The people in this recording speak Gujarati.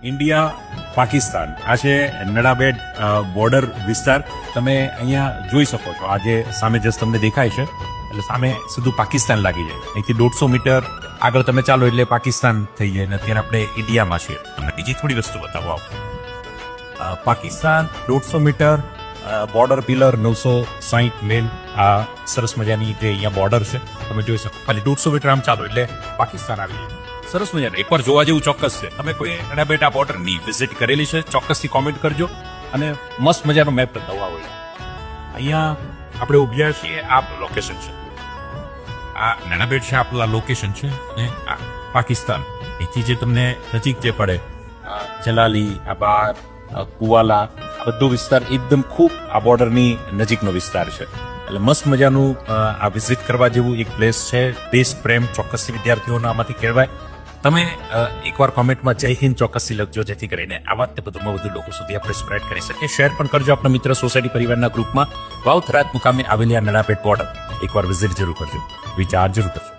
ઇન્ડિયા પાકિસ્તાન આ છે નડાબેટ બોર્ડર વિસ્તાર. તમે અહીંયા જોઈ શકો છો. આ જે સામે જસ્ટ તમને દેખાય છે એટલે સામે સીધું પાકિસ્તાન લાગી જાય. અહીંથી 150 મીટર આગળ તમે ચાલો એટલે પાકિસ્તાન થઈ જાય. અને અત્યારે આપણે ઇન્ડિયામાં છીએ. તમને બીજી થોડી વસ્તુ બતાવો આવો. પાકિસ્તાન 150 મીટર બોર્ડર પિલર 960 મેલ. આ સરસ મજાની જે અહીંયા બોર્ડર છે તમે જોઈ શકો. ખાલી 150 મીટર આમ ચાલો એટલે પાકિસ્તાન આવી જાય. સરસ મજાનું એકવાર જોવા જેવું ચોક્કસ છે. તમે કોઈ નડાબેટ આ બોર્ડરની વિઝિટ કરેલી છે ચોક્કસથી કોમેન્ટ કરજો અને મસ્ત મજાનો મેપ બતાવવા હોય. અહીંયા આપણે ઉભ્યા છીએ. આ લોકેશન છે. આ નડાબેટ છે આપણા લોકેશન છે અને આ પાકિસ્તાન. એથી જે તમને નજીક જે પડે જલાલી, આબાદ, કુવાલા, આ બધો વિસ્તાર એકદમ ખૂબ આ બોર્ડરની નજીકનો વિસ્તાર છે. એટલે મસ્ત મજાનું આ વિઝિટ કરવા જેવું એક પ્લેસ છે. દેશ પ્રેમ ચોક્કસથી વિદ્યાર્થીઓના આમાંથી કહેવાય. તમે એકવાર કોમેન્ટમાં જય હિન્દ ચોક્કસથી લખજો, જેથી કરીને આ વાતને વધુમાં વધુ લોકો સુધી આપણે સ્પ્રેડ કરી શકીએ. શેર પણ કરજો આપણા મિત્ર સોસાયટી પરિવારના ગ્રુપમાં. વાવ થરાદ મુકામે આવેલી આ નડાબેટ બોર્ડર એકવાર વિઝિટ જરૂર કરજો, વિચાર જરૂર કરજો.